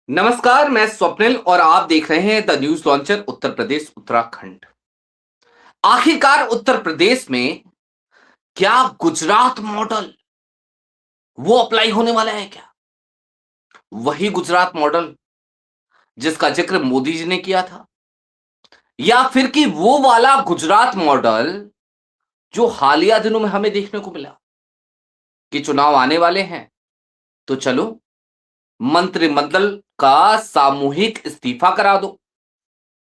नमस्कार, मैं स्वप्निल और आप देख रहे हैं the news launcher Uttar Pradesh Uttarakhand. आखिरकार उत्तर प्रदेश में क्या गुजरात मॉडल वो अप्लाई होने वाला है क्या? वही गुजरात मॉडल जिसका जिक्र मोदी जी ने किया था, या फिर कि वो वाला गुजरात मॉडल जो हालिया दिनों में हमें देखने को मिला कि चुनाव आने वाले हैं, तो चलो मंत्रिमंडल का सामूहिक इस्तीफा करा दो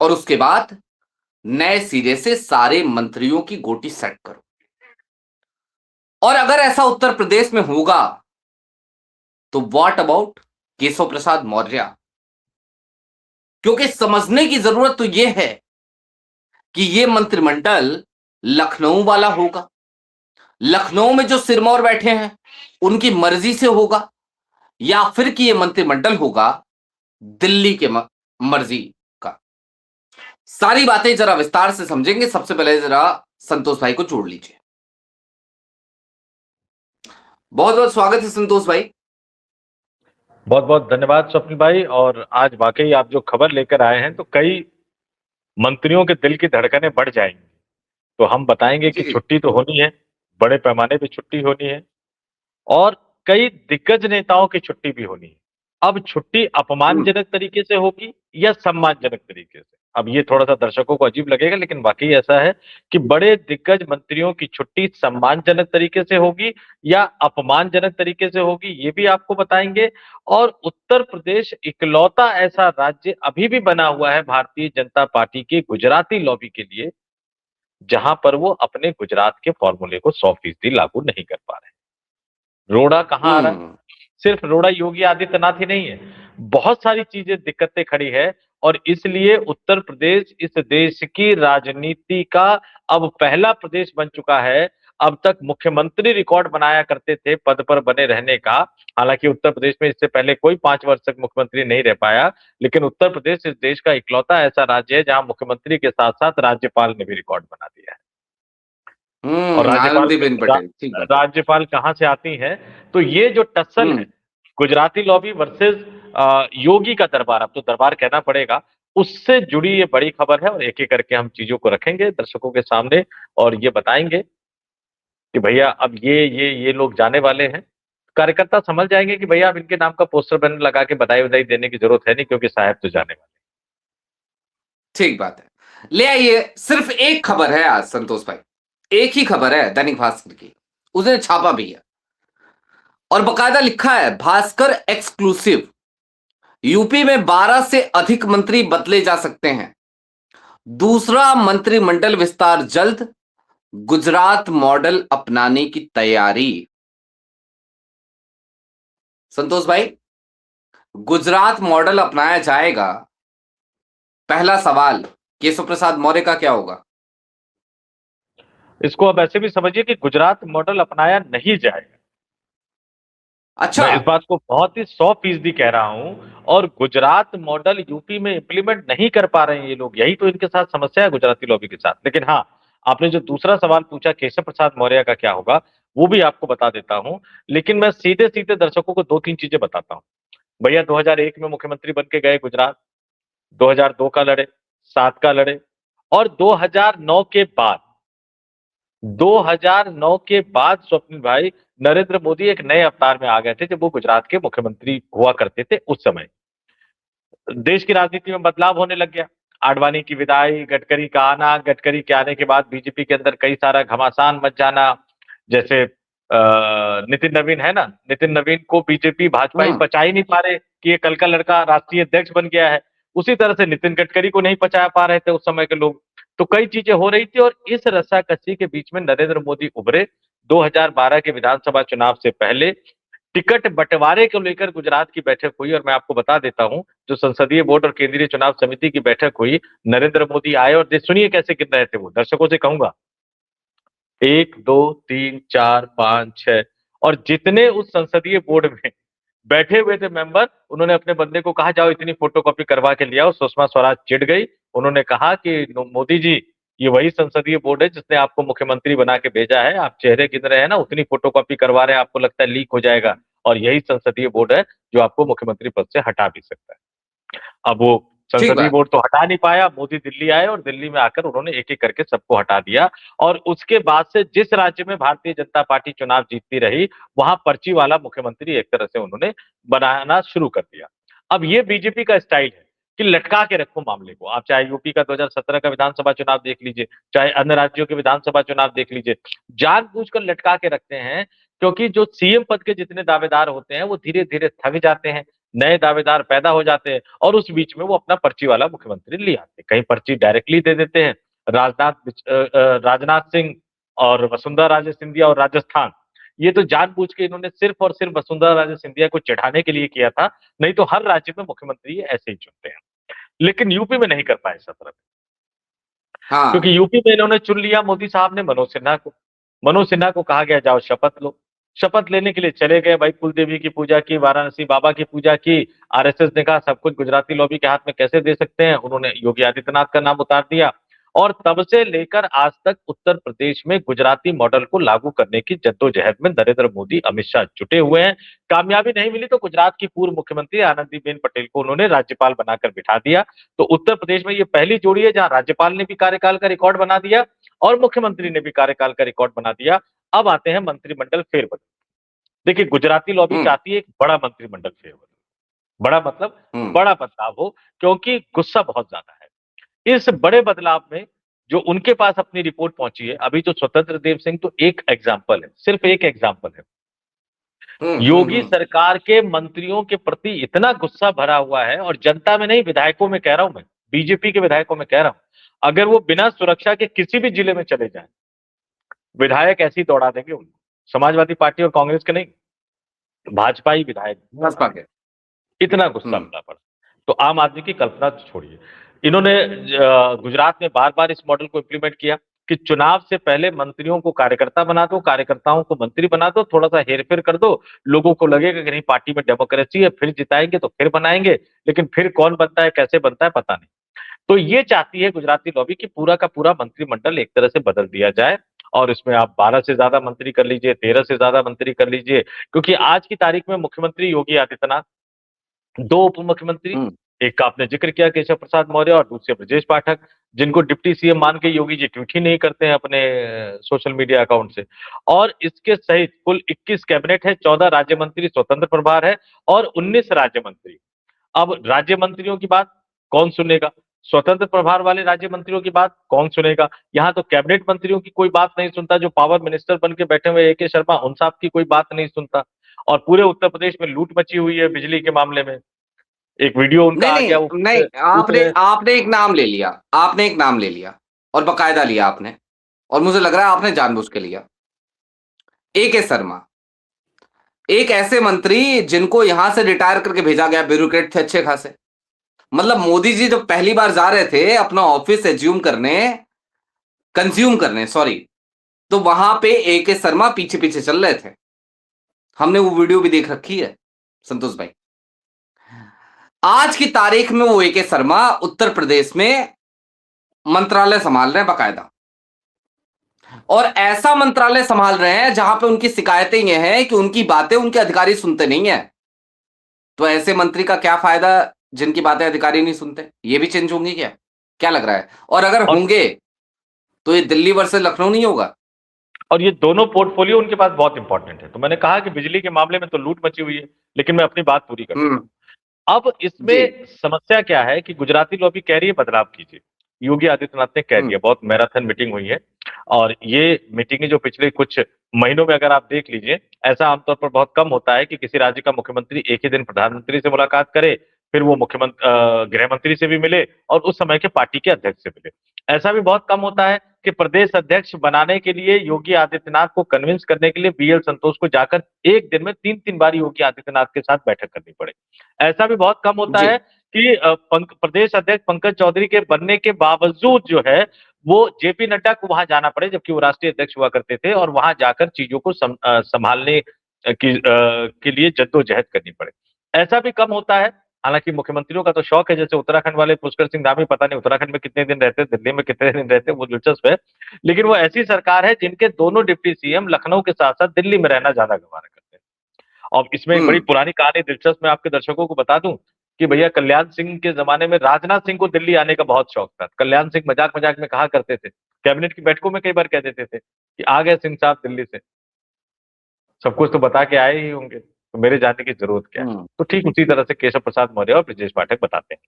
और उसके बाद नए सिरे से सारे मंत्रियों की गोटी सेट करो। और अगर ऐसा उत्तर प्रदेश में होगा तो व्हाट अबाउट केशव प्रसाद मौर्य? क्योंकि समझने की जरूरत तो यह है कि यह मंत्रिमंडल लखनऊ वाला होगा। लखनऊ में जो सिरमौर बैठे हैं उनकी मर्जी से होगा, या फिर कि यह मंत्रिमंडल होगा दिल्ली के मर्जी का। सारी बातें जरा विस्तार से समझेंगे। सबसे पहले जरा संतोष भाई को जोड़ लीजिए। बहुत बहुत स्वागत है संतोष भाई। बहुत बहुत धन्यवाद स्वप्निल भाई। और आज वाकई आप जो खबर लेकर आए हैं तो कई मंत्रियों के दिल की धड़कनें बढ़ जाएंगी। तो हम बताएंगे कि जी। छुट्टी तो होनी है, बड़े पैमाने पे छुट्टी होनी है और कई दिग्गज नेताओं की छुट्टी भी होनी है। अब छुट्टी अपमानजनक तरीके से होगी या सम्मानजनक तरीके से, अब ये थोड़ा सा दर्शकों को अजीब लगेगा, लेकिन वाकई ऐसा है कि बड़े दिग्गज मंत्रियों की छुट्टी सम्मानजनक तरीके से होगी या अपमानजनक तरीके से होगी, ये भी आपको बताएंगे। और उत्तर प्रदेश इकलौता ऐसा राज्य अभी भी बना हुआ है भारतीय जनता पार्टी के गुजराती लॉबी के लिए, जहां पर वो अपने गुजरात के फॉर्मूले को 100% लागू नहीं कर पा रहे। रोड़ा कहाँ आ रहा है? हम्म। सिर्फ रोड़ा योगी आदित्यनाथ ही नहीं है, बहुत सारी चीजें दिक्कतें खड़ी है। और इसलिए उत्तर प्रदेश इस देश की राजनीति का अब पहला प्रदेश बन चुका है। अब तक मुख्यमंत्री रिकॉर्ड बनाया करते थे पद पर बने रहने का। हालांकि उत्तर प्रदेश में इससे पहले कोई 5 वर्ष तक मुख्यमंत्री नहीं रह पाया, लेकिन उत्तर प्रदेश इस देश का इकलौता ऐसा राज्य है जहां मुख्यमंत्री के साथ साथ राज्यपाल ने भी रिकॉर्ड बना दिया है। और राज्यपाल आनंदीबेन पटेल, ठीक बात है। राज्यपाल कहाँ से आती हैं? तो ये जो टस्सल है, हम्म। गुजराती लॉबी वर्सेस योगी का दरबार, अब तो दरबार कहना पड़ेगा, उससे जुड़ी ये बड़ी खबर है। और एक एक करके हम चीजों को रखेंगे दर्शकों के सामने और ये बताएंगे कि भैया अब ये लोग जाने वाले हैं। कार्यकर्ता समझ जाएंगे कि भैया अब इनके नाम का पोस्टर बैनर लगा के बधाई बधाई देने की जरूरत है नहीं, क्योंकि साहब तो जाने वाले। ठीक बात है। ले आइए, सिर्फ एक खबर है आज संतोष भाई, एक ही खबर है दैनिक भास्कर की। उसने छापा भी है और बकायदा लिखा है भास्कर एक्सक्लूसिव, यूपी में 12 से अधिक मंत्री बदले जा सकते हैं, दूसरा मंत्रिमंडल विस्तार जल्द, गुजरात मॉडल अपनाने की तैयारी। संतोष भाई, गुजरात मॉडल अपनाया जाएगा, पहला सवाल केशव प्रसाद मौर्य का क्या होगा? इसको अब ऐसे भी समझिए कि गुजरात मॉडल अपनाया नहीं जाएगा। अच्छा। मैं इस बात को बहुत ही 100% कह रहा हूं। और गुजरात मॉडल यूपी में इंप्लीमेंट नहीं कर पा रहे हैं ये लोग, यही तो इनके साथ समस्या है गुजराती लॉबी के साथ। लेकिन हाँ, आपने जो दूसरा सवाल पूछा केशव प्रसाद मौर्य का क्या होगा, वो भी आपको बता देता हूं। लेकिन मैं सीधे सीधे दर्शकों को 2-3 चीजें बताता हूँ। भैया 2001 में मुख्यमंत्री बन के गए गुजरात, 2002 का लड़े, 7 का लड़े, और 2009 के बाद, 2009 के बाद स्वप्निल भाई, नरेंद्र मोदी एक नए अवतार में आ गए थे जब वो गुजरात के मुख्यमंत्री हुआ करते थे। उस समय देश की राजनीति में बदलाव होने लग गया। आडवाणी की विदाई, गडकरी का आना, गडकरी के आने के बाद बीजेपी के अंदर कई सारा घमासान मच जाना। जैसे नितिन नवीन है ना, नितिन नवीन को बीजेपी भाजपा ही हम्म। पचा ही नहीं पा रहे कि ये कल का लड़का राष्ट्रीय अध्यक्ष बन गया है। उसी तरह से नितिन गडकरी को नहीं पचा पा रहे थे उस समय के लोग। तो कई चीजें हो रही थी और इस रस्साकसी के बीच में नरेंद्र मोदी उभरे। 2012 के विधानसभा चुनाव से पहले टिकट बंटवारे को लेकर गुजरात की बैठक हुई, और मैं आपको बता देता हूं, जो संसदीय बोर्ड और केंद्रीय चुनाव समिति की बैठक हुई, नरेंद्र मोदी आए और सुनिए कैसे गिन रहे थे वो, दर्शकों से कहूंगा, 1 2 3 4 5 6। और जितने उस संसदीय बोर्ड में बैठे हुए थे मेंबर, उन्होंने अपने बंदे को कहा जाओ इतनी फोटोकॉपी करवा के ले आओ। सुषमा स्वराज चिढ़ गई। उन्होंने कहा कि मोदी जी, ये वही संसदीय बोर्ड है जिसने आपको मुख्यमंत्री बना के भेजा है, आप चेहरे गिन रहे हैं ना, उतनी फोटोकॉपी करवा रहे हैं, आपको लगता है लीक हो जाएगा। और यही संसदीय बोर्ड है जो आपको मुख्यमंत्री पद से हटा भी सकता है। अब वो ठीक संसदीय बात। बोर्ड तो हटा नहीं पाया, मोदी दिल्ली आए और दिल्ली में आकर उन्होंने एक-एक करके सबको हटा दिया और उसके बाद से जिस राज्य में भारतीय जनता पार्टी चुनाव जीतती रही, वहाँ पर्ची वाला मुख्यमंत्री एक तरह से उन्होंने बनाना शुरू कर दिया। अब ये बीजेपी का स्टाइल है कि लटका के रखो मामले को। आप चाहे यूपी का 2017 का विधानसभा चुनाव देख लीजिए, चाहे अन्य राज्यों के विधानसभा चुनाव देख लीजिए, जानबूझकर लटका के रखते हैं क्योंकि जो सीएम पद के जितने दावेदार होते हैं, वो धीरे-धीरे थक जाते हैं, नए दावेदार पैदा हो जाते हैं और उस बीच में वो अपना पर्ची वाला मुख्यमंत्री ले आते हैं। कहीं पर्ची डायरेक्टली दे देते हैं, राजनाथ सिंह और वसुंधरा राजे सिंधिया और राजस्थान, ये तो जानबूझ के इन्होंने सिर्फ और सिर्फ वसुंधरा राजे सिंधिया को चिढ़ाने के लिए किया था, नहीं तो हर राज्य में मुख्यमंत्री ये ऐसे ही चुनते हैं। लेकिन यूपी में नहीं कर पाए सत्रह, हाँ। क्योंकि यूपी में इन्होंने चुन लिया मोदी साहब ने मनोज सिन्हा को। मनोज सिन्हा को कहा गया जाओ शपथ लो। शपथ लेने के लिए चले गए भाई, कुलदेवी की पूजा की, वाराणसी बाबा की पूजा की। आरएसएस ने कहा सब कुछ गुजराती लॉबी के हाथ में कैसे दे सकते हैं, उन्होंने योगी आदित्यनाथ का नाम उतार दिया और तब से लेकर आज तक उत्तर प्रदेश में गुजराती मॉडल को लागू करने की जद्दोजहद में नरेंद्र मोदी, अमित शाह जुटे हुए हैं। कामयाबी नहीं मिली तो गुजरात की पूर्व मुख्यमंत्री आनंदीबेन पटेल को उन्होंने राज्यपाल बनाकर बिठा दिया। तो उत्तर प्रदेश में ये पहली जोड़ी है जहां राज्यपाल ने भी कार्यकाल का रिकॉर्ड बना दिया और मुख्यमंत्री ने भी कार्यकाल का रिकॉर्ड बना दिया। अब आते हैं मंत्रिमंडल फेरबदल। देखिए, गुजराती लॉबी हम्म। चाहती है एक बड़ा मंत्रिमंडल फेरबदल, बड़ा मतलब हम्म। बड़ा बदलाव हो, क्योंकि गुस्सा बहुत ज्यादा है। इस बड़े बदलाव में जो उनके पास अपनी रिपोर्ट पहुंची है, अभी जो स्वतंत्र देव सिंह तो एक एग्जाम्पल है, सिर्फ एक एग्जाम्पल है। योगी हम्म। सरकार के मंत्रियों के प्रति इतना गुस्सा भरा हुआ है और जनता में नहीं, विधायकों में कह रहा हूं मैं, बीजेपी के विधायकों में कह रहा हूं, अगर वो बिना सुरक्षा के किसी भी जिले में चले जाएं, विधायक ऐसे ही दौड़ा देंगे उनको। समाजवादी पार्टी और कांग्रेस के नहीं, भाजपा ही विधायक, भाजपा के। इतना गुस्सा हम्म। भरा पड़ा। तो आम आदमी की कल्पना तो छोड़िए, इन्होंने गुजरात में बार बार इस मॉडल को इंप्लीमेंट किया कि चुनाव से पहले मंत्रियों को कार्यकर्ता बना दो, कार्यकर्ताओं को मंत्री बना दो, थोड़ा सा हेरफेर कर दो, लोगों को लगेगा कि नहीं पार्टी में डेमोक्रेसी है, फिर जिताएंगे तो फिर बनाएंगे, लेकिन फिर कौन बनता है कैसे बनता है पता नहीं। तो ये चाहती है गुजराती लॉबी कि पूरा का पूरा मंत्रिमंडल एक तरह से बदल दिया जाए और इसमें आप 12 से ज्यादा मंत्री कर लीजिए, 13 से ज्यादा मंत्री कर लीजिए, क्योंकि आज की तारीख में मुख्यमंत्री योगी आदित्यनाथ, दो उप मुख्यमंत्री, हम्म। एक का आपने जिक्र किया केशव प्रसाद मौर्य और दूसरे ब्रजेश पाठक, जिनको डिप्टी सीएम मान के योगी जी ट्वीट ही नहीं करते हैं अपने सोशल मीडिया अकाउंट से। और इसके सहित कुल 21 कैबिनेट है, 14 राज्य मंत्री स्वतंत्र प्रभार है और 19 राज्य मंत्री। अब राज्य मंत्रियों की बात कौन सुनेगा, स्वतंत्र प्रभार वाले राज्य मंत्रियों की बात कौन सुनेगा। यहाँ तो कैबिनेट मंत्रियों की कोई बात नहीं सुनता, जो पावर मिनिस्टर बन के बैठे हुए AK शर्मा, उन साहब की कोई बात नहीं सुनता। और पूरे उत्तर प्रदेश में लूट मची हुई है बिजली के मामले में। एक वीडियो उनका नहीं आ नहीं गया, वो नहीं, पूछ आपने रहे हैं। आपने एक नाम ले लिया, आपने एक नाम ले लिया और बकायदा लिया आपने, और मुझे लग रहा है आपने जानबूझ के लिया। AK शर्मा, एक ऐसे मंत्री जिनको यहां से रिटायर करके भेजा गया, ब्यूरोक्रेट थे अच्छे खासे। मतलब मोदी जी जब पहली बार जा रहे थे अपना ऑफिस एज्यूम करने, कंज्यूम करने, सॉरी, तो वहां पे AK शर्मा पीछे पीछे चल रहे थे। हमने वो वीडियो भी देख रखी है संतोष भाई। आज की तारीख में वो AK शर्मा उत्तर प्रदेश में मंत्रालय संभाल रहे हैं बकायदा, और ऐसा मंत्रालय संभाल रहे हैं जहां पे उनकी शिकायतें ये हैं कि उनकी बातें उनके अधिकारी सुनते नहीं है। तो ऐसे मंत्री का क्या फायदा जिनकी बातें अधिकारी नहीं सुनते? ये भी चेंज होंगी क्या? क्या लग रहा है? और अगर और होंगे तो ये दिल्ली वर्सेस लखनऊ नहीं होगा? और ये दोनों पोर्टफोलियो उनके पास बहुत इंपॉर्टेंट है। तो मैंने कहा कि बिजली के मामले में तो लूट मची हुई है, लेकिन मैं अपनी बात पूरी कर हम्म। देता हूं। अब जी। इसमें समस्या क्या है कि गुजराती लॉबी कह रही है बदलाव कीजिए, योगी आदित्यनाथ ने कह हम्म। दिया, बहुत मैराथन मीटिंग हुई है और ये मीटिंगें जो पिछले कुछ महीनों में अगर आप देख लीजिए, ऐसा आमतौर पर बहुत कम होता है कि किसी राज्य का मुख्यमंत्री एक ही दिन प्रधानमंत्री से मुलाकात करे, फिर वो मुख्यमंत्री गृह मंत्री से भी मिले और उस समय के पार्टी के अध्यक्ष से मिले। ऐसा भी बहुत कम होता है कि प्रदेश अध्यक्ष बनाने के लिए योगी आदित्यनाथ को कन्विंस करने के लिए BL संतोष को जाकर एक दिन में 3-3 बार योगी आदित्यनाथ के साथ बैठक करनी पड़े। ऐसा भी बहुत कम होता जी। है कि प्रदेश अध्यक्ष पंकज चौधरी के बनने के बावजूद जो है वो JP नड्डा को वहां जाना पड़े, जबकि वो राष्ट्रीय अध्यक्ष हुआ करते थे, और वहां जाकर चीजों को संभालने के लिए जद्दोजहद करनी पड़े। ऐसा भी कम होता है। हालांकि मुख्यमंत्रियों का तो शौक है, जैसे उत्तराखंड वाले पुष्कर सिंह धामी, पता नहीं उत्तराखंड में कितने दिन रहते, दिल्ली में कितने दिन रहते, वो दिलचस्प है। लेकिन वो ऐसी सरकार है जिनके दोनों डिप्टी CM लखनऊ के साथ साथ दिल्ली में रहना ज्यादा गवारा करते हैं। और इसमें एक बड़ी हम्म। पुरानी कहानी दिलचस्प मैं आपके दर्शकों को बता दूं कि भैया कल्याण सिंह के जमाने में राजनाथ सिंह को दिल्ली आने का बहुत शौक था। कल्याण सिंह मजाक मजाक में कहा करते थे, कैबिनेट की बैठकों में कई बार कह देते थे कि आ गए सिंह साहब दिल्ली से, सब कुछ तो बता के आए ही होंगे, तो मेरे जाने की जरूरत क्या है। तो ठीक उसी तरह से केशव प्रसाद मौर्य और ब्रजेश पाठक बताते हैं।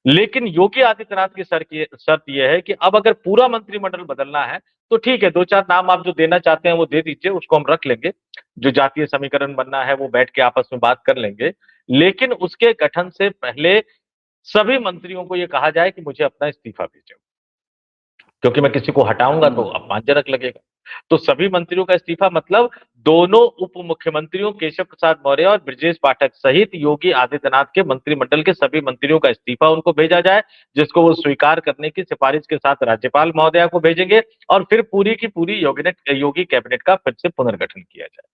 लेकिन योगी आदित्यनाथ की शर्त यह है कि अब अगर पूरा मंत्रिमंडल बदलना है तो ठीक है, 2-4 नाम आप जो देना चाहते हैं वो दे दीजिए, उसको हम रख लेंगे। जो जातीय समीकरण बनना है वो बैठ के आपस में बात कर लेंगे। लेकिन उसके गठन से पहले सभी मंत्रियों को यह कहा जाए कि मुझे अपना इस्तीफा भेजो, क्योंकि मैं किसी को हटाऊंगा तो अपमानजनक लगेगा। तो सभी मंत्रियों का इस्तीफा मतलब दोनों उप मुख्यमंत्रियों केशव प्रसाद मौर्य और ब्रजेश पाठक सहित योगी आदित्यनाथ के मंत्रिमंडल के सभी मंत्रियों का इस्तीफा उनको भेजा जाए, जिसको वो स्वीकार करने की सिफारिश के साथ राज्यपाल महोदया को भेजेंगे और फिर पूरी की पूरी योगी कैबिनेट का फिर से पुनर्गठन किया जाए।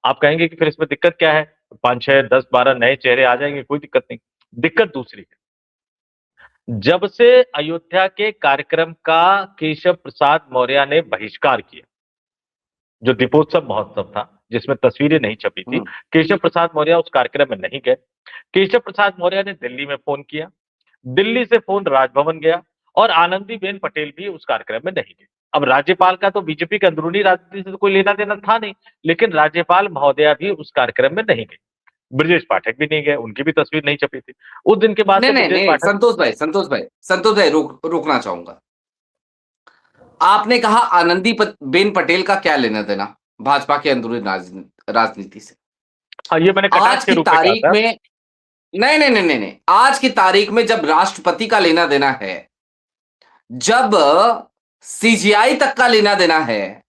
आप कहेंगे कि फिर इसमें दिक्कत क्या है? 5, 6, 10, 12 नए चेहरे आ जाएंगे, कोई दिक्कत नहीं। दिक्कत दूसरी है, जब से अयोध्या के कार्यक्रम का केशव प्रसाद मौर्य ने बहिष्कार किया, जो दीपोत्सव महोत्सव था जिसमें तस्वीरें नहीं छपी थी, केशव प्रसाद मौर्य उस कार्यक्रम में नहीं गए। केशव प्रसाद मौर्य ने दिल्ली में फोन किया, दिल्ली से फोन राजभवन गया और आनंदीबेन पटेल भी उस कार्यक्रम में नहीं गई। अब राज्यपाल का तो बीजेपी के अंदरूनी राजनीति से तो कोई लेना देना था नहीं, लेकिन राज्यपाल महोदया भी उस कार्यक्रम में नहीं गई। ब्रजेश पाठक भी नहीं गए, उनकी भी तस्वीर नहीं छपी थी। उस दिन के बाद नहीं से नहीं ब्रजेश नहीं, पाठक संतोष भाई रोकना चाहूंगा। आपने कहा बेन पटेल का क्या लेना देना भाजपा के अंदरूनी राजनीति से? हाँ, ये मैंने कटाक्ष आज के की रूप में कहा तारीख था। में नहीं, आज की तारीख में जब राष्ट्रपति का लेना देना है, जब सीजीआई तक का लेना देना है,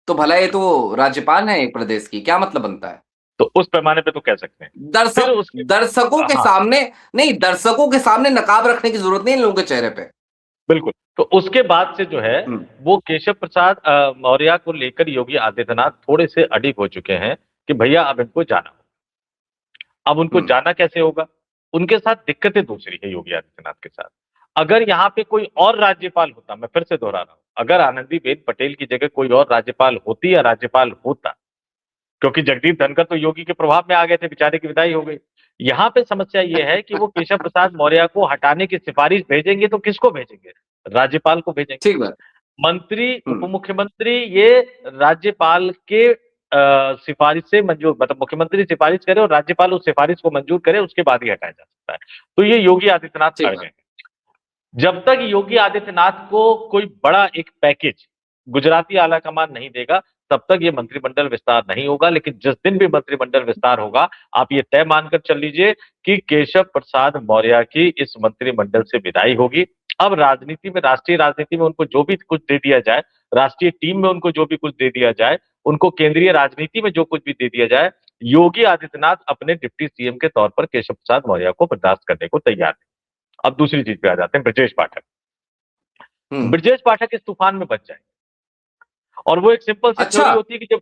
तो भला ये तो राज्यपाल है एक प्रदेश की, क्या मतलब बनता है? तो उस पैमाने पे तो कह सकते हैं। फिर उसके दर्शकों के हाँ, सामने नहीं, दर्शकों के सामने नकाब रखने की जरूरत नहीं इन लोगों के चेहरे पे। बिल्कुल। तो उसके बाद से जो है वो केशव प्रसाद मौर्य को लेकर योगी आदित्यनाथ थोड़े से अडिग हो चुके हैं कि भैया अब इनको जाना होगा। अब उनको जाना कैसे होगा? उनके साथ दिक्कतें दूसरी है योगी आदित्यनाथ के साथ। अगर यहाँ पे कोई और राज्यपाल होता, मैं फिर से दोहरा रहा हूं, अगर आनंदीबेन पटेल की जगह कोई और राज्यपाल होती या राज्यपाल होता, क्योंकि जगदीप धनखड़ तो योगी के प्रभाव में आ गए थे, बेचारे की विदाई हो गई। यहाँ पे समस्या ये है कि वो केशव प्रसाद मौर्य को हटाने की सिफारिश भेजेंगे तो किसको भेजेंगे? राज्यपाल को भेजेंगे। ठीक बात। मंत्री, उप मुख्यमंत्री ये राज्यपाल के सिफारिश से मंजूर, मतलब मुख्यमंत्री सिफारिश करे और राज्यपाल उस सिफारिश को मंजूर करे, उसके बाद ही हटाया जा सकता है। तो ये योगी आदित्यनाथ अड़ गए। जब तक योगी आदित्यनाथ को कोई बड़ा एक पैकेज गुजराती आलाकमान नहीं देगा, तब तक ये मंत्रिमंडल विस्तार नहीं होगा। लेकिन जिस दिन भी मंत्रिमंडल विस्तार होगा, आप ये तय मानकर चल लीजिए कि केशव प्रसाद मौर्य की इस मंत्रिमंडल से विदाई होगी। अब राजनीति में, राष्ट्रीय राजनीति में उनको जो भी कुछ दे दिया जाए, राष्ट्रीय टीम में उनको जो भी कुछ दे दिया जाए, उनको केंद्रीय राजनीति में जो कुछ भी दे दिया जाए, योगी आदित्यनाथ अपने डिप्टी सीएम के तौर पर केशव प्रसाद मौर्य को बर्दाश्त करने को तैयार है। अब दूसरी चीज पे आ जाते हैं, ब्रजेश पाठक। ब्रजेश पाठक इस तूफान में बच जाएंगे और वो एक सिंपल सी थ्योरी होती है कि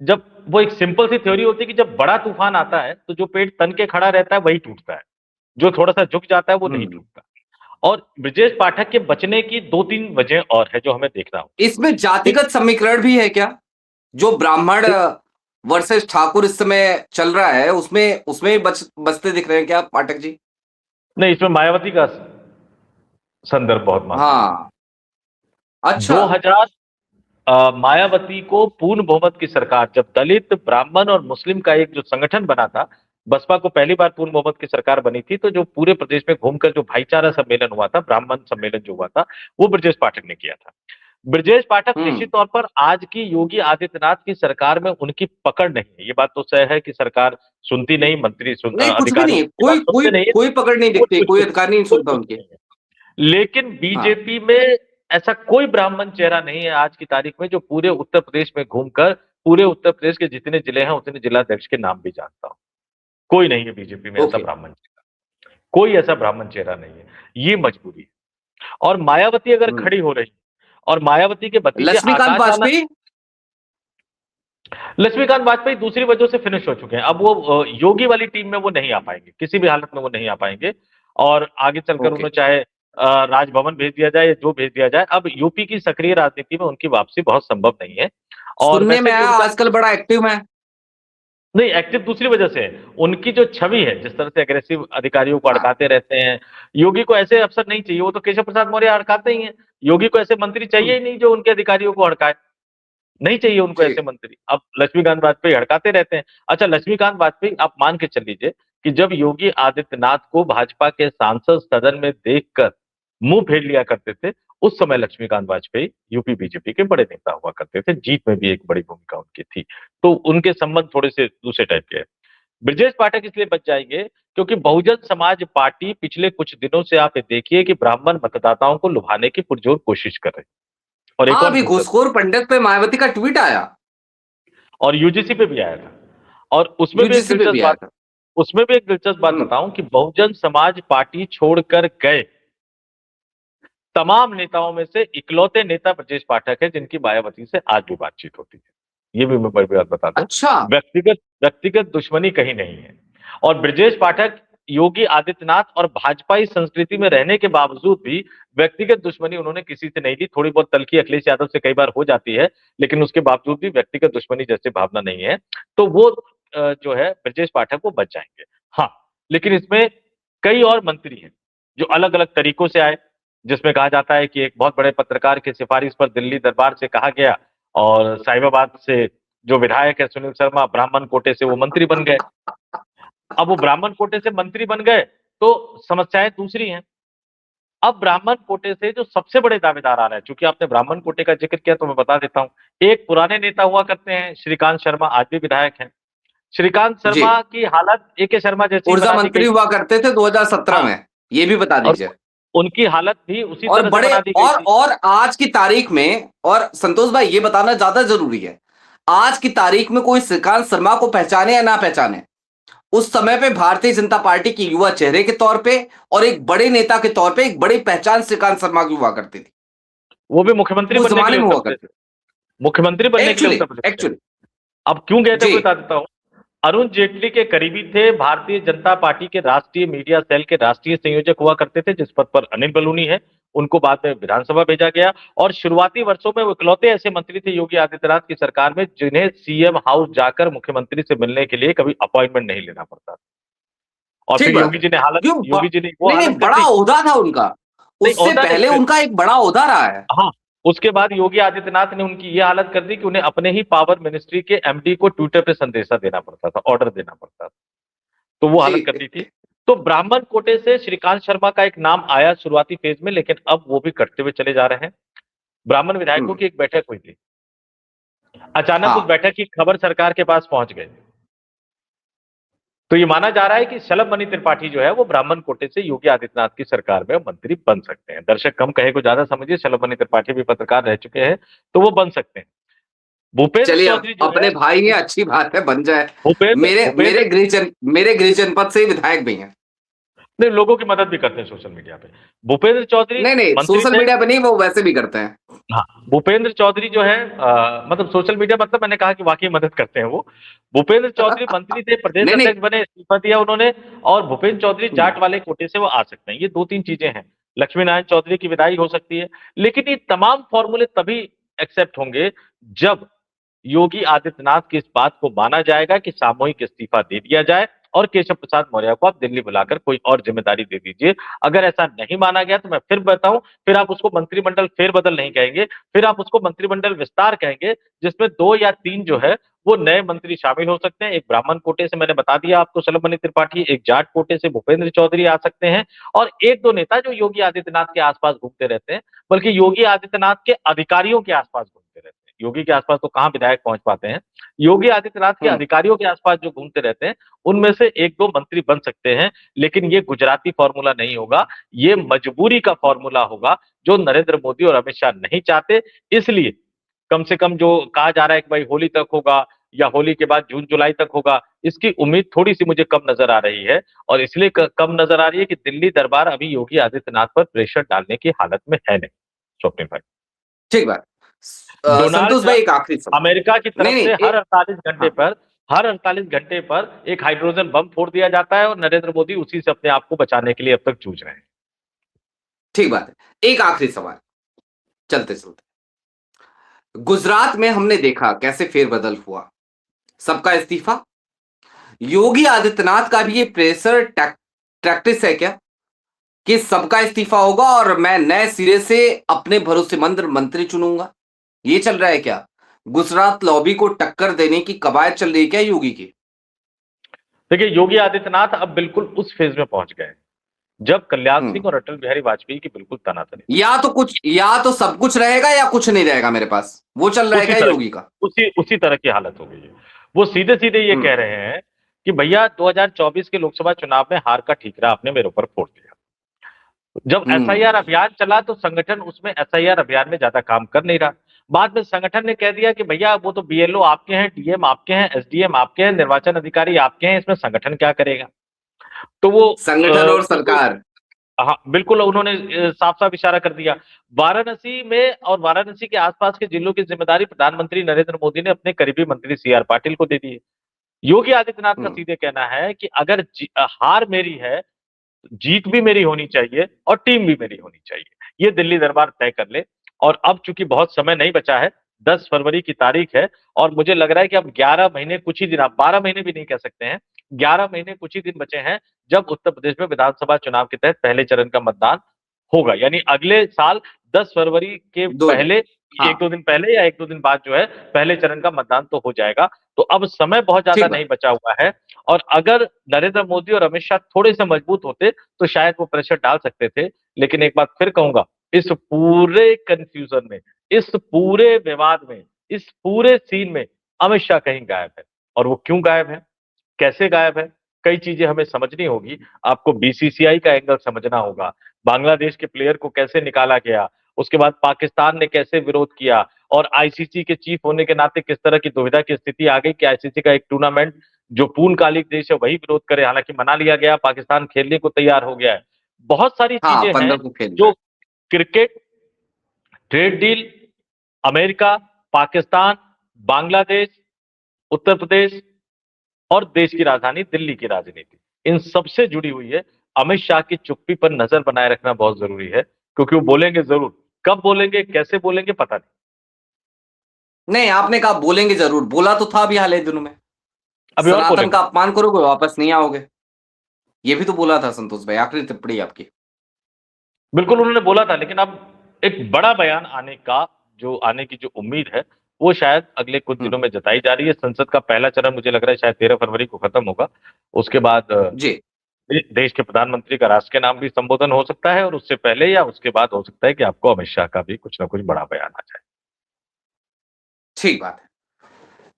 जब वो एक सिंपल सी थ्योरी होती है कि जब बड़ा तूफान आता है तो जो पेड़ तन के खड़ा रहता है वही टूटता है, जो थोड़ा सा झुक जाता है वो नहीं टूटता। और ब्रजेश पाठक के बचने की 2-3 वजह और है जो हमें देखना होगा। इसमें जातिगत समीकरण भी है क्या? जो ब्राह्मण वर्सेस ठाकुर इस समय चल रहा है, उसमें बचते दिख रहे हैं क्या पाठक जी? नहीं, इसमें मायावती का संदर्भ बहुत हाँ, अच्छा। 2000 मायावती को पूर्ण बहुमत की सरकार, जब दलित, ब्राह्मण और मुस्लिम का एक जो संगठन बना था, बसपा को पहली बार पूर्ण बहुमत की सरकार बनी थी, तो जो पूरे प्रदेश में घूमकर जो भाईचारा सम्मेलन हुआ था, ब्राह्मण सम्मेलन जो हुआ था, वो ब्रजेश पाठक ने किया था। ब्रजेश पाठक निश्चित तौर पर आज की योगी आदित्यनाथ की सरकार में उनकी पकड़ नहीं है। ये बात तो तय है कि सरकार सुनती नहीं, मंत्री नहीं, कुछ भी नहीं, कोई पकड़ नहीं दिखती, कोई अधिकार नहीं सुनता उनके। लेकिन बीजेपी में ऐसा कोई ब्राह्मण चेहरा नहीं है आज की तारीख में जो पूरे उत्तर प्रदेश में घूमकर पूरे उत्तर प्रदेश के जितने जिले हैं उतने जिलाध्यक्ष के नाम भी जानता हूं। कोई नहीं है बीजेपी में ऐसा ब्राह्मण चेहरा, कोई ऐसा ब्राह्मण चेहरा नहीं है। ये मजबूरी है। और मायावती अगर खड़ी हो रही और मायावती के भतीजे लक्ष्मीकांत वाजपेयी दूसरी वजह से फिनिश हो चुके हैं। अब वो योगी वाली टीम में वो नहीं आ पाएंगे, किसी भी हालत में वो नहीं आ पाएंगे। और आगे चलकर उन्हें चाहे राजभवन भेज दिया जाए या जो भेज दिया जाए, अब यूपी की सक्रिय राजनीति में उनकी वापसी बहुत संभव नहीं है। और सुनने में आया आजकल बड़ा एक्टिव है। नहीं, एक्टिव दूसरी वजह से है। उनकी जो छवि है, जिस तरह से एग्रेसिव अधिकारियों को हाँ अड़काते रहते हैं, योगी को ऐसे अफसर नहीं चाहिए, वो तो केशव प्रसाद मौर्य अड़काते ही हैं। योगी को ऐसे मंत्री चाहिए ही नहीं जो उनके अधिकारियों को अड़काए, नहीं चाहिए उनको ऐसे ठीक। मंत्री। अब लक्ष्मीकांत वाजपेयी हड़काते रहते हैं। अच्छा, लक्ष्मीकांत वाजपेयी आप मान के चल लीजिए कि जब योगी आदित्यनाथ को भाजपा के सांसद सदन में देखकर मुंह फेर लिया करते थे, उस समय लक्ष्मीकांत वाजपेयी यूपी बीजेपी के बड़े नेता हुआ करते थे, जीत में भी एक बड़ी भूमिका उनकी थी। तो उनके संबंध थोड़े से दूसरे टाइप के हैं। ब्रजेश पाठक इसलिए बच जाएंगे क्योंकि बहुजन समाज पार्टी पिछले कुछ दिनों से आप ये देखिए कि ब्राह्मण मतदाताओं को लुभाने की पुरजोर कोशिश कर रही है। और एक हाँ, और अभी दिलचस्प, घूसखोर पंडित पे मायावती का ट्वीट आया। और यूजीसी पे भी आया था। और यूजीसी पे भी आया था। उसमें भी एक दिलचस्प बात हम्म। बताऊं कि बहुजन समाज पार्टी छोड़कर गए तमाम नेताओं में से इकलौते नेता ब्रजेश पाठक है जिनकी मायावती से आज भी बातचीत होती है। ये भी मैं बड़ी बात बता दूं। अच्छा। व्यक्तिगत व्यक्तिगत दुश्मनी कहीं नहीं है। और ब्रजेश पाठक योगी आदित्यनाथ और भाजपाई संस्कृति में रहने के बावजूद भी व्यक्तिगत दुश्मनी उन्होंने किसी से नहीं ली। थोड़ी बहुत तल्खी अखिलेश यादव से कई बार हो जाती है, लेकिन उसके बावजूद भी व्यक्तिगत दुश्मनी जैसे भावना नहीं है। तो वो जो है ब्रजेश पाठक वो बच जाएंगे। हाँ, लेकिन इसमें कई और मंत्री हैं जो अलग अलग तरीकों से आए, जिसमें कहा जाता है कि एक बहुत बड़े पत्रकार की सिफारिश पर दिल्ली दरबार से कहा गया और साहिबाबाद से जो विधायक है सुनील शर्मा, ब्राह्मण कोटे से वो मंत्री बन गए। अब वो ब्राह्मण कोटे से मंत्री बन गए तो समस्याएं दूसरी हैं। अब ब्राह्मण कोटे से जो सबसे बड़े दावेदार आ रहे हैं, चूंकि आपने ब्राह्मण कोटे का जिक्र किया तो मैं बता देता हूं। एक पुराने नेता हुआ करते हैं श्रीकांत शर्मा, आज भी विधायक हैं। श्रीकांत जी। शर्मा की हालत ए.के. शर्मा जैसी ऊर्जा बना दी मंत्री गई। हुआ करते थे 2017 हाँ, में, ये भी बता और दीजिए। उनकी हालत भी उसी और तरह से बड़े बना दी गई थी। और आज की तारीख में, और संतोष भाई ये बताना ज्यादा जरूरी है, आज की तारीख में कोई श्रीकांत शर्मा को पहचाने या ना पहचाने, उस समय पे भारतीय जनता पार्टी के युवा चेहरे के तौर पे और एक बड़े नेता के तौर पे एक बड़ी पहचान श्रीकांत शर्मा की हुआ करती थी, वो भी मुख्यमंत्री उस बनने के जमाने लिए में उत्तर हुआ प्रदेश करती में, मुख्यमंत्री थी। बनने के लिए एक्चुअली उत्तर प्रदेश गए। एक्चुअली अब क्यों गए थे जी। वो बता देता हूं। अरुण जेटली के करीबी थे, भारतीय जनता पार्टी के राष्ट्रीय मीडिया सेल के राष्ट्रीय संयोजक हुआ करते थे, जिस पद पर अनिल बलूनी है। उनको बाद में विधानसभा भेजा गया और शुरुआती वर्षों में वो इकलौते ऐसे मंत्री थे योगी आदित्यनाथ की सरकार में जिन्हें सीएम हाउस जाकर मुख्यमंत्री से मिलने के लिए कभी अपॉइंटमेंट नहीं लेना पड़ता। और ठीक फिर बात है। योगी जी ने वो नहीं नहीं, हालत कर बड़ा दी। ओहदा था उनका, नहीं, उससे ओहदा पहले नहीं। उनका एक बड़ा ओहदा रहा है। हाँ, उसके बाद योगी आदित्यनाथ ने उनकी ये हालत कर दी कि उन्हें अपने ही पावर मिनिस्ट्री के एमडी को ट्विटर पे संदेशा देना पड़ता था, ऑर्डर देना पड़ता था। तो वो जी। हालत कर दी थी। तो ब्राह्मण कोटे से श्रीकांत शर्मा का एक नाम आया शुरुआती फेज में, लेकिन अब वो भी कटते हुए चले जा रहे हैं। ब्राह्मण विधायकों हम्म। की एक बैठक हुई थी। अचानक उस हाँ बैठक की खबर सरकार के पास पहुंच गई। तो ये माना जा रहा है कि शलभ मणि त्रिपाठी जो है वो ब्राह्मण कोटे से योगी आदित्यनाथ की सरकार में मंत्री बन सकते हैं। दर्शक कम कहे को ज्यादा समझिए, शलभ मणि त्रिपाठी भी पत्रकार रह चुके हैं, तो वो बन सकते हैं। भूपेंद्र चलिए, चौधरी जो है, अपने भाई हैं, अच्छी बात है, बन जाए। भूपेंद्र मेरे भूपेंद्र मेरे गृह जनपद से ही विधायक भी हैं। ने लोगों की मदद भी करते हैं सोशल मीडिया पे। भूपेंद्र चौधरी नहीं नहीं, मंत्री सोशल थे। मीडिया पे नहीं, वो वैसे भी करते हैं। हाँ, भूपेंद्र चौधरी जो है मतलब सोशल मीडिया, मतलब मैंने कहा कि वाकई मदद करते हैं वो। भूपेंद्र चौधरी मंत्री थे, प्रदेश नहीं नहीं। अध्यक्ष बने, इस्तीफा दिया उन्होंने। और भूपेंद्र चौधरी जाट वाले कोटे से वो आ सकते हैं। ये दो तीन चीजें हैं। लक्ष्मी नारायण चौधरी की विदाई हो सकती है। लेकिन ये तमाम फॉर्मूले तभी एक्सेप्ट होंगे जब योगी आदित्यनाथ की इस बात को माना जाएगा कि सामूहिक इस्तीफा दे दिया जाए और केशव प्रसाद मौर्य को आप दिल्ली बुलाकर कोई और जिम्मेदारी दे दीजिए। अगर ऐसा नहीं माना गया तो मैं फिर बताऊं, फिर आप उसको मंत्रिमंडल फेरबदल नहीं कहेंगे, फिर आप उसको मंत्रिमंडल विस्तार कहेंगे, जिसमें 2 या 3 जो है वो नए मंत्री शामिल हो सकते हैं। एक ब्राह्मण कोटे से मैंने बता दिया आपको शलभ मणि त्रिपाठी, एक जाट कोटे से भूपेंद्र चौधरी आ सकते हैं, और एक दो नेता जो योगी आदित्यनाथ के आसपास घूमते रहते हैं, बल्कि योगी आदित्यनाथ के अधिकारियों के आसपास घूमते रहते हैं। योगी के आसपास तो कहाँ विधायक पहुंच पाते हैं, योगी आदित्यनाथ के हम्म। अधिकारियों के आसपास जो घूमते रहते हैं, उनमें से एक दो मंत्री बन सकते हैं। लेकिन ये गुजराती फॉर्मूला नहीं होगा, ये मजबूरी का फॉर्मूला होगा, जो नरेंद्र मोदी और अमित शाह नहीं चाहते। इसलिए कम से कम जो कहा जा रहा है कि भाई होली तक होगा या होली के बाद जून जुलाई तक होगा, इसकी उम्मीद थोड़ी सी मुझे कम नजर आ रही है। और इसलिए कम नजर आ रही है कि दिल्ली दरबार अभी योगी आदित्यनाथ पर प्रेशर डालने की हालत में है नहीं। स्वप्निल भाई, ठीक बात। डोनाल्ड संतोष भाई, ट्रंप एक आखिरी सवाल। अमेरिका की नहीं तरफ नहीं, से हाँ हर 48 घंटे पर एक हाइड्रोजन बम फोड़ दिया जाता है और नरेंद्र मोदी उसी से अपने आप को बचाने के लिए अब तक जूझ रहे हैं। ठीक बात है। एक आखिरी सवाल, चलते चलते। गुजरात में हमने देखा कैसे फेरबदल हुआ, सबका इस्तीफा, योगी आदित्यनाथ का भी ये प्रेशर टैक्टिस है क्या कि सबका इस्तीफा होगा और मैं नए सिरे से अपने भरोसेमंद मंत्री चुनूंगा? ये चल रहा है क्या? गुजरात लॉबी को टक्कर देने की कवायद चल रही है क्या योगी की? देखिए, योगी आदित्यनाथ अब बिल्कुल उस फेज में पहुंच गए हैं जब कल्याण हम्म। सिंह और अटल बिहारी वाजपेयी की बिल्कुल तनातनी थी। या तो सब कुछ रहेगा या कुछ नहीं रहेगा मेरे पास, वो चल रहा है उसी क्या तरह योगी का? उसी तरह की हालत हो गई है। वो सीधे सीधे ये हम्म। कह रहे हैं कि भैया 2024 के लोकसभा चुनाव में हार का ठीकरा आपने मेरे ऊपर फोड़ दिया। जब एसआईआर हम्म। अभियान चला तो संगठन उसमें एसआईआर अभियान में ज्यादा काम कर नहीं रहा। बाद में संगठन ने कह दिया कि भैया वो तो बीएलओ आपके हैं, डीएम आपके हैं, एसडीएम आपके हैं, निर्वाचन अधिकारी आपके हैं, इसमें संगठन क्या करेगा। तो वो संगठन और बिल्कुल, सरकार। हाँ बिल्कुल, उन्होंने साफ साफ इशारा कर दिया। वाराणसी में और वाराणसी के आसपास के जिलों की जिम्मेदारी प्रधानमंत्री नरेंद्र मोदी ने अपने करीबी मंत्री सीआर पाटिल को दे दी है। योगी आदित्यनाथ का हम्म। सीधे कहना है कि अगर हार मेरी है, जीत भी मेरी होनी चाहिए और टीम भी मेरी होनी चाहिए, ये दिल्ली दरबार तय कर ले। और अब चूंकि बहुत समय नहीं बचा है, 10 फरवरी की तारीख है, और मुझे लग रहा है कि अब 11 महीने कुछ ही दिन, आप 12 महीने भी नहीं कह सकते हैं, 11 महीने कुछ ही दिन बचे हैं जब उत्तर प्रदेश में विधानसभा चुनाव के तहत पहले चरण का मतदान होगा। यानी अगले साल 10 फरवरी के दो। पहले, हाँ। 1-2 दिन पहले या 1-2 दिन बाद जो है पहले चरण का मतदान तो हो जाएगा। तो अब समय बहुत ज्यादा ठीक नहीं बात। बचा हुआ है। और अगर नरेंद्र मोदी और अमित शाह थोड़े से मजबूत होते तो शायद वो प्रेशर डाल सकते थे। लेकिन एक बात फिर कहूंगा, इस पूरे कंफ्यूजन में, इस पूरे विवाद में, इस पूरे सीन में अमित शाह कहीं गायब है। और वो क्यों गायब है, कैसे गायब है, कई चीजें हमें समझनी होगी। आपको बीसीसीआई का एंगल समझना होगा, बांग्लादेश के प्लेयर को कैसे निकाला गया, उसके बाद पाकिस्तान ने कैसे विरोध किया, और आईसीसी के चीफ होने के नाते किस तरह की दुविधा की स्थिति आ गई कि आईसीसी का एक टूर्नामेंट जो पूर्णकालिक देश है वही विरोध करे। हालांकि मना लिया गया, पाकिस्तान खेलने को तैयार हो गया है। बहुत सारी हाँ, चीजें हैं 15 को खेल रहा जो है। Cricket, trade deal, America, Pakistan, Bangladesh, Uttar Pradesh और देश की राजधानी दिल्ली की राजनीति, इन सबसे जुड़ी हुई है। अमित शाह की चुप्पी पर नजर बनाए रखना बहुत जरूरी है, क्योंकि वो बोलेंगे जरूर, कब बोलेंगे कैसे बोलेंगे पता नहीं। नहीं, आपने कहा बोलेंगे जरूर, बोला तो था अभी हाल ही दिनों में, अभी और सनातन बोलेंगे। का अपमान करोगे वापस नहीं आओगे, ये भी तो बोला था संतोष भाई, आखिरी टिप्पणी आपकी। बिल्कुल उन्होंने बोला था, लेकिन अब एक बड़ा बयान आने की जो उम्मीद है वो शायद अगले कुछ हम्म। दिनों में जताई जा रही है। संसद का पहला चरण मुझे लग रहा है शायद 13 फरवरी को खत्म होगा। उसके बाद जी। देश के प्रधानमंत्री का राष्ट्र के नाम भी संबोधन हो सकता है, और उससे पहले या उसके बाद हो सकता है कि आपको अमित शाह का भी कुछ ना कुछ बड़ा बयान आ जाए। ठीक बात है।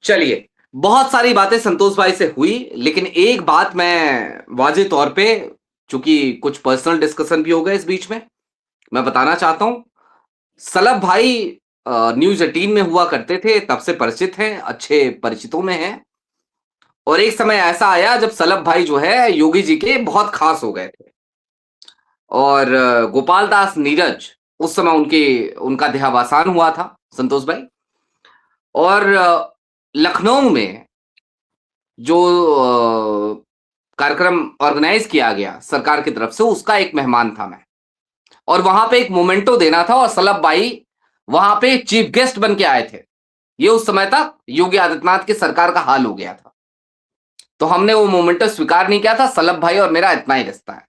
चलिए, बहुत सारी बातें संतोष भाई से हुई, लेकिन एक बात मैं वाजे तौर पे, चूंकि कुछ पर्सनल डिस्कशन भी हो गए इस बीच में, मैं बताना चाहता हूं। सलभ भाई न्यूज 18 में हुआ करते थे, तब से परिचित हैं, अच्छे परिचितों में हैं। और एक समय ऐसा आया जब सलभ भाई जो है योगी जी के बहुत खास हो गए थे। और गोपाल दास नीरज, उस समय उनका देहावसान हुआ था संतोष भाई। और लखनऊ में जो कार्यक्रम ऑर्गेनाइज किया गया सरकार की तरफ से, उसका एक मेहमान था मैं। और वहां पे एक मोमेंटो देना था और सलभ भाई वहां पे चीफ गेस्ट बन के आए थे। ये उस समय तक योगी आदित्यनाथ की सरकार का हाल हो गया था, तो हमने वो मोमेंटो स्वीकार नहीं किया था। सलभ भाई और मेरा इतना ही रिश्ता है।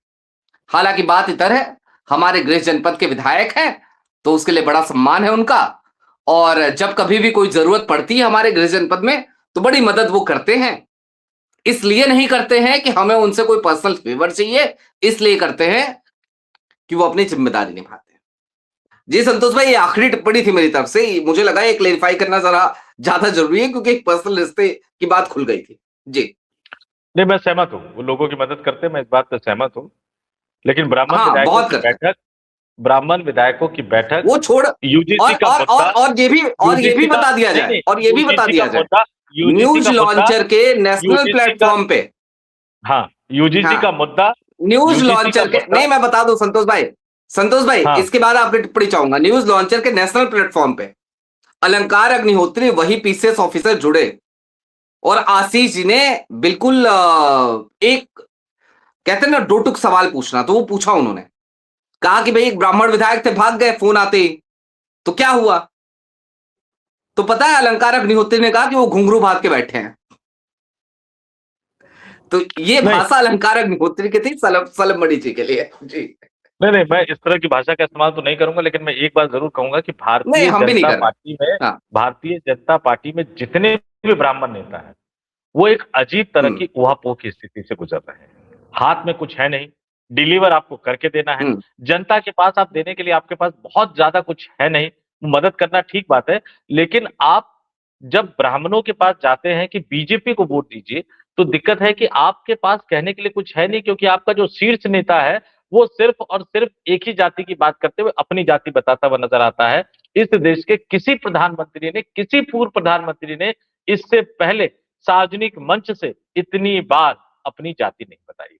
हालांकि बात इतर है, हमारे गृह जनपद के विधायक हैं, तो उसके लिए बड़ा सम्मान है उनका। और जब कभी भी कोई जरूरत पड़ती है हमारे गृह जनपद में, तो बड़ी मदद वो करते हैं। इसलिए नहीं करते हैं कि हमें उनसे कोई पर्सनल फेवर चाहिए, इसलिए करते हैं कि वो अपनी जिम्मेदारी निभाते हैं। जी संतोष भाई, ये आखिरी टिप्पणी थी मेरी तरफ से, मुझे लगा ये क्लेरिफाई करना जरा ज्यादा जरूरी है, क्योंकि एक पर्सनल रिश्ते की बात खुल गई थी। जी। नहीं, मैं सहमत हूँ, वो लोगों की मदद करते हैं, मैं इस बात पर सहमत हूँ। लेकिन हाँ, बहुत करते हैं। ब्राह्मण विधायकों की बैठक, वो छोड़, यूजीसी का मुद्दा, और ये भी यूजीसी का बता दिया नहीं जाए, नहीं, और ये भी बता यूजीसी का दिया जाए, मुद्दा, यूजीसी न्यूज का मुद्दा, लॉन्चर के नेशनल यूजीसी का, प्लेटफॉर्म पे। हाँ यूजीसी का हाँ, मुद्दा, न्यूज यूजीसी का लॉन्चर के, मुद्दा, नहीं मैं बता दूं संतोष भाई, संतोष भाई हाँ इसके बाद आपकी टिप्पणी चाहूंगा। न्यूज लॉन्चर के नेशनल प्लेटफॉर्म पे अलंकार अग्निहोत्री वही पीसीएस ऑफिसर जुड़े, और आशीष जी ने बिल्कुल एक, कहते हैं ना, दो टुक सवाल पूछना, तो वो पूछा उन्होंने। कहा कि भाई एक ब्राह्मण विधायक थे, भाग गए फोन आते ही, तो क्या हुआ? तो पता है अलंकार अग्निहोत्री ने कहा कि वो घुंघरू बांध के बैठे हैं। तो ये नहीं भाषा अलंकार अग्निहोत्री की थी सलम जी के लिए जी। नहीं नहीं, मैं इस तरह की भाषा का इस्तेमाल तो नहीं करूंगा, लेकिन मैं एक बात जरूर कहूंगा कि नहीं, हम भी नहीं कर रहे। हाँ। भारतीय जनता पार्टी में जितने भी ब्राह्मण नेता हैं, वो एक अजीब तरह की ऊहापोह की स्थिति से गुजर रहे हैं। हाथ में कुछ है नहीं, डिलीवर आपको करके देना है। जनता के पास आप देने के लिए आपके पास बहुत ज्यादा कुछ है नहीं। मदद करना ठीक बात है, लेकिन आप जब ब्राह्मणों के पास जाते हैं कि बीजेपी को वोट दीजिए, तो दिक्कत है कि आपके पास कहने के लिए कुछ है नहीं, क्योंकि आपका जो शीर्ष नेता है वो सिर्फ और सिर्फ एक ही जाति की बात करते हुए अपनी जाति बताता हुआ नजर आता है। इस देश के किसी प्रधानमंत्री ने, किसी पूर्व प्रधानमंत्री ने इससे पहले सार्वजनिक मंच से इतनी बार अपनी जाति नहीं बताई।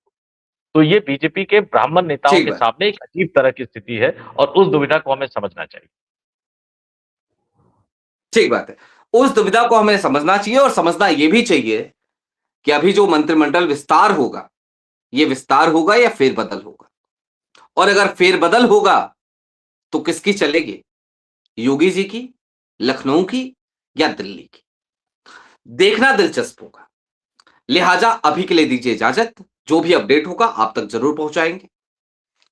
तो ये बीजेपी के ब्राह्मण नेताओं ठीक के बात। सामने एक अजीब तरह की स्थिति है और उस दुविधा को हमें समझना चाहिए। ठीक बात है। उस दुविधा को हमें समझना चाहिए और समझना ये भी चाहिए कि अभी जो मंत्रिमंडल विस्तार होगा, ये विस्तार होगा या फेरबदल होगा? और अगर फेरबदल होगा तो किसकी चलेगी? योगी जी की, लखनऊ की या दिल्ली की? देखना दिलचस्प होगा। लिहाजा अभी के लिए दीजिए इजाजत। जो भी अपडेट होगा आप तक जरूर पहुंचाएंगे।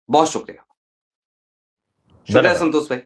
बहुत शुक्रिया। शुक्रिया धन्यवाद। संतोष भाई।